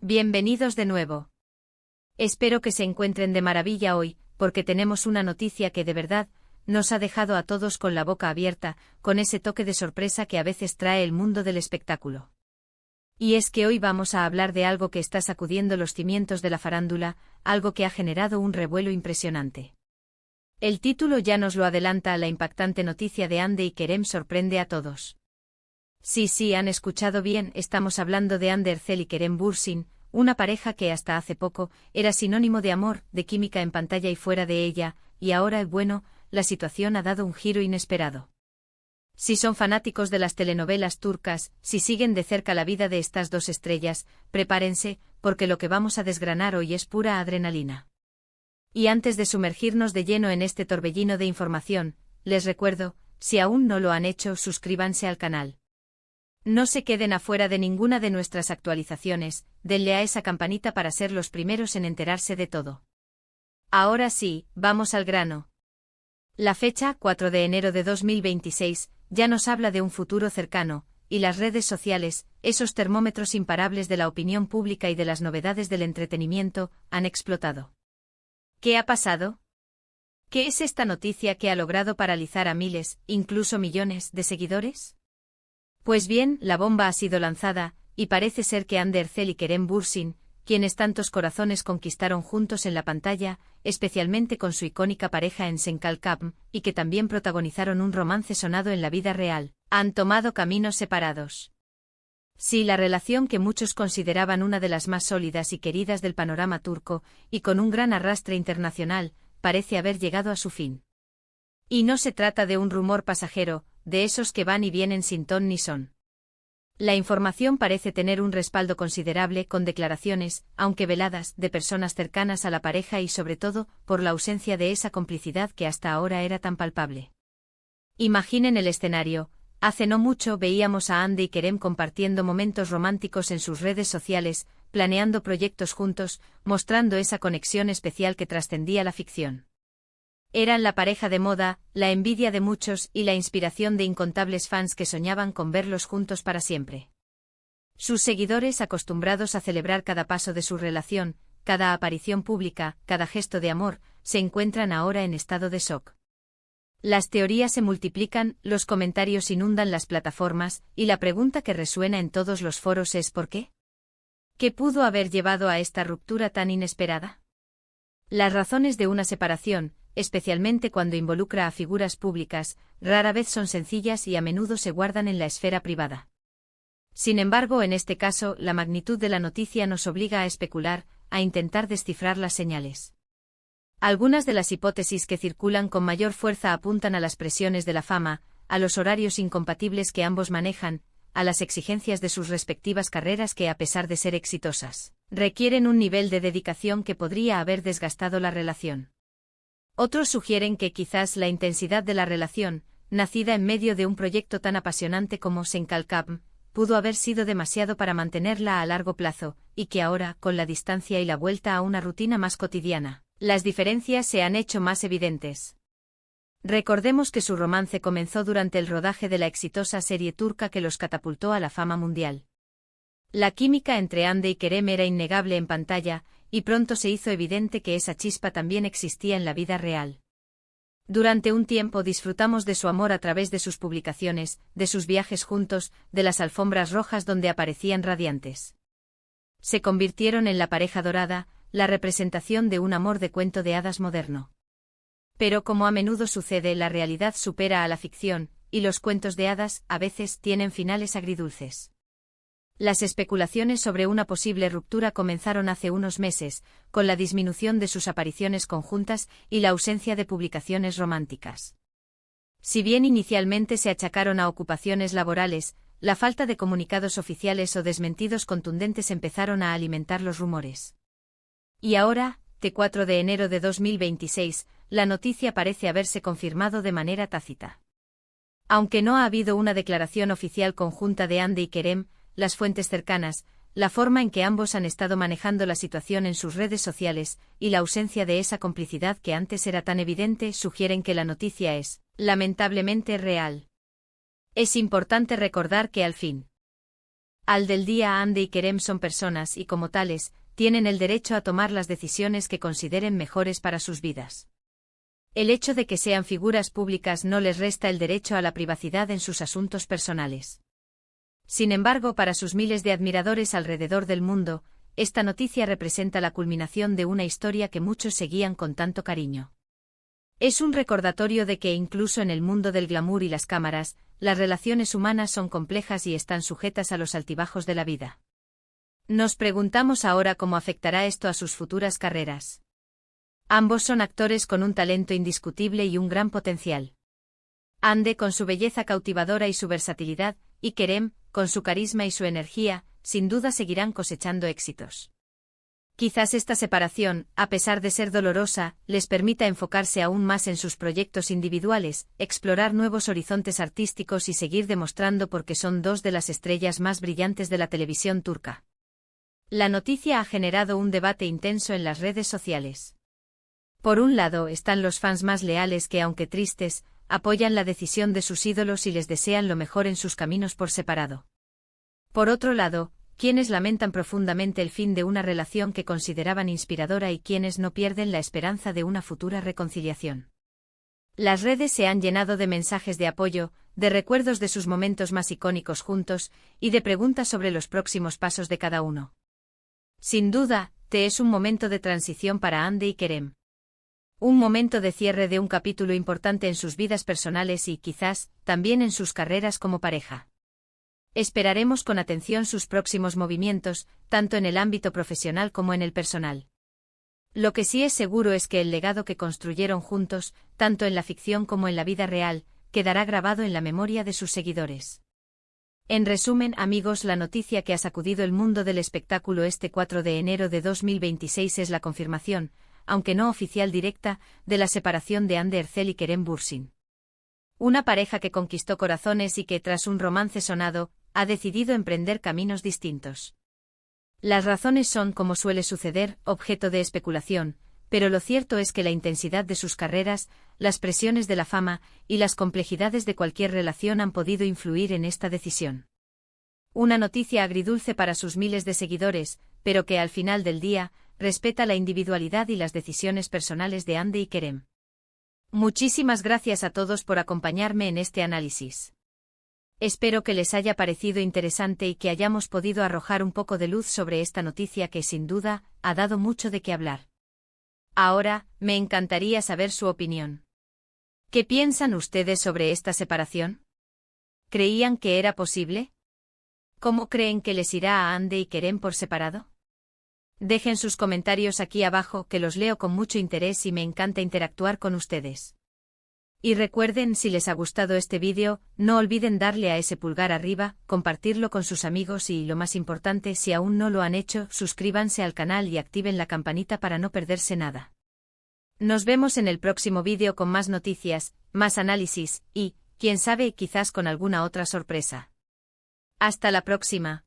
Bienvenidos de nuevo. Espero que se encuentren de maravilla hoy, porque tenemos una noticia que de verdad nos ha dejado a todos con la boca abierta, con ese toque de sorpresa que a veces trae el mundo del espectáculo. Y es que hoy vamos a hablar de algo que está sacudiendo los cimientos de la farándula, algo que ha generado un revuelo impresionante. El título ya nos lo adelanta, la impactante noticia de Hande y Kerem sorprende a todos. Sí, han escuchado bien, estamos hablando de Hande Erçel y Kerem Bürsin, una pareja que hasta hace poco era sinónimo de amor, de química en pantalla y fuera de ella, y ahora, bueno, la situación ha dado un giro inesperado. Si son fanáticos de las telenovelas turcas, si siguen de cerca la vida de estas dos estrellas, prepárense, porque lo que vamos a desgranar hoy es pura adrenalina. Y antes de sumergirnos de lleno en este torbellino de información, les recuerdo, si aún no lo han hecho, suscríbanse al canal. No se queden afuera de ninguna de nuestras actualizaciones, denle a esa campanita para ser los primeros en enterarse de todo. Ahora sí, vamos al grano. La fecha, 4 de enero de 2026, ya nos habla de un futuro cercano, y las redes sociales, esos termómetros imparables de la opinión pública y de las novedades del entretenimiento, han explotado. ¿Qué ha pasado? ¿Qué es esta noticia que ha logrado paralizar a miles, incluso millones, de seguidores? Pues bien, la bomba ha sido lanzada, y parece ser que Hande Erçel y Kerem Bürsin, quienes tantos corazones conquistaron juntos en la pantalla, especialmente con su icónica pareja en Sen Kalkam, y que también protagonizaron un romance sonado en la vida real, han tomado caminos separados. Sí, la relación que muchos consideraban una de las más sólidas y queridas del panorama turco, y con un gran arrastre internacional, parece haber llegado a su fin. Y no se trata de un rumor pasajero, de esos que van y vienen sin ton ni son. La información parece tener un respaldo considerable con declaraciones, aunque veladas, de personas cercanas a la pareja y sobre todo, por la ausencia de esa complicidad que hasta ahora era tan palpable. Imaginen el escenario, hace no mucho veíamos a Hande y Kerem compartiendo momentos románticos en sus redes sociales, planeando proyectos juntos, mostrando esa conexión especial que trascendía la ficción. Eran la pareja de moda, la envidia de muchos y la inspiración de incontables fans que soñaban con verlos juntos para siempre. Sus seguidores, acostumbrados a celebrar cada paso de su relación, cada aparición pública, cada gesto de amor, se encuentran ahora en estado de shock. Las teorías se multiplican, los comentarios inundan las plataformas, y la pregunta que resuena en todos los foros es ¿por qué? ¿Qué pudo haber llevado a esta ruptura tan inesperada? Las razones de una separación, especialmente cuando involucra a figuras públicas, rara vez son sencillas y a menudo se guardan en la esfera privada. Sin embargo, en este caso, la magnitud de la noticia nos obliga a especular, a intentar descifrar las señales. Algunas de las hipótesis que circulan con mayor fuerza apuntan a las presiones de la fama, a los horarios incompatibles que ambos manejan, a las exigencias de sus respectivas carreras que, a pesar de ser exitosas, requieren un nivel de dedicación que podría haber desgastado la relación. Otros sugieren que quizás la intensidad de la relación, nacida en medio de un proyecto tan apasionante como Sen Kalkam, pudo haber sido demasiado para mantenerla a largo plazo, y que ahora, con la distancia y la vuelta a una rutina más cotidiana, las diferencias se han hecho más evidentes. Recordemos que su romance comenzó durante el rodaje de la exitosa serie turca que los catapultó a la fama mundial. La química entre Hande y Kerem era innegable en pantalla, y pronto se hizo evidente que esa chispa también existía en la vida real. Durante un tiempo disfrutamos de su amor a través de sus publicaciones, de sus viajes juntos, de las alfombras rojas donde aparecían radiantes. Se convirtieron en la pareja dorada, la representación de un amor de cuento de hadas moderno. Pero como a menudo sucede, la realidad supera a la ficción, y los cuentos de hadas, a veces, tienen finales agridulces. Las especulaciones sobre una posible ruptura comenzaron hace unos meses, con la disminución de sus apariciones conjuntas y la ausencia de publicaciones románticas. Si bien inicialmente se achacaron a ocupaciones laborales, la falta de comunicados oficiales o desmentidos contundentes empezaron a alimentar los rumores. Y ahora, 4 de enero de 2026, la noticia parece haberse confirmado de manera tácita. Aunque no ha habido una declaración oficial conjunta de Hande y Kerem, las fuentes cercanas, la forma en que ambos han estado manejando la situación en sus redes sociales, y la ausencia de esa complicidad que antes era tan evidente sugieren que la noticia es, lamentablemente, real. Es importante recordar que al fin Al del día Ande y Kerem son personas y como tales, tienen el derecho a tomar las decisiones que consideren mejores para sus vidas. El hecho de que sean figuras públicas no les resta el derecho a la privacidad en sus asuntos personales. Sin embargo, para sus miles de admiradores alrededor del mundo, esta noticia representa la culminación de una historia que muchos seguían con tanto cariño. Es un recordatorio de que incluso en el mundo del glamour y las cámaras, las relaciones humanas son complejas y están sujetas a los altibajos de la vida. Nos preguntamos ahora cómo afectará esto a sus futuras carreras. Ambos son actores con un talento indiscutible y un gran potencial. Ande con su belleza cautivadora y su versatilidad, y Kerem, con su carisma y su energía, sin duda seguirán cosechando éxitos. Quizás esta separación, a pesar de ser dolorosa, les permita enfocarse aún más en sus proyectos individuales, explorar nuevos horizontes artísticos y seguir demostrando por qué son dos de las estrellas más brillantes de la televisión turca. La noticia ha generado un debate intenso en las redes sociales. Por un lado están los fans más leales que, aunque tristes, apoyan la decisión de sus ídolos y les desean lo mejor en sus caminos por separado. Por otro lado, quienes lamentan profundamente el fin de una relación que consideraban inspiradora y quienes no pierden la esperanza de una futura reconciliación. Las redes se han llenado de mensajes de apoyo, de recuerdos de sus momentos más icónicos juntos, y de preguntas sobre los próximos pasos de cada uno. Sin duda, es un momento de transición para Ande y Kerem. Un momento de cierre de un capítulo importante en sus vidas personales y, quizás, también en sus carreras como pareja. Esperaremos con atención sus próximos movimientos, tanto en el ámbito profesional como en el personal. Lo que sí es seguro es que el legado que construyeron juntos, tanto en la ficción como en la vida real, quedará grabado en la memoria de sus seguidores. En resumen, amigos, la noticia que ha sacudido el mundo del espectáculo este 4 de enero de 2026 es la confirmación, aunque no oficial directa, de la separación de Hande Erçel y Kerem Bürsin. Una pareja que conquistó corazones y que, tras un romance sonado, ha decidido emprender caminos distintos. Las razones son, como suele suceder, objeto de especulación, pero lo cierto es que la intensidad de sus carreras, las presiones de la fama y las complejidades de cualquier relación han podido influir en esta decisión. Una noticia agridulce para sus miles de seguidores, pero que al final del día, respeta la individualidad y las decisiones personales de Hande y Kerem. Muchísimas gracias a todos por acompañarme en este análisis. Espero que les haya parecido interesante y que hayamos podido arrojar un poco de luz sobre esta noticia que sin duda ha dado mucho de qué hablar. Ahora, me encantaría saber su opinión. ¿Qué piensan ustedes sobre esta separación? ¿Creían que era posible? ¿Cómo creen que les irá a Hande y Kerem por separado? Dejen sus comentarios aquí abajo que los leo con mucho interés y me encanta interactuar con ustedes. Y recuerden, si les ha gustado este vídeo, no olviden darle a ese pulgar arriba, compartirlo con sus amigos y, lo más importante, si aún no lo han hecho, suscríbanse al canal y activen la campanita para no perderse nada. Nos vemos en el próximo vídeo con más noticias, más análisis y, quién sabe, quizás con alguna otra sorpresa. Hasta la próxima.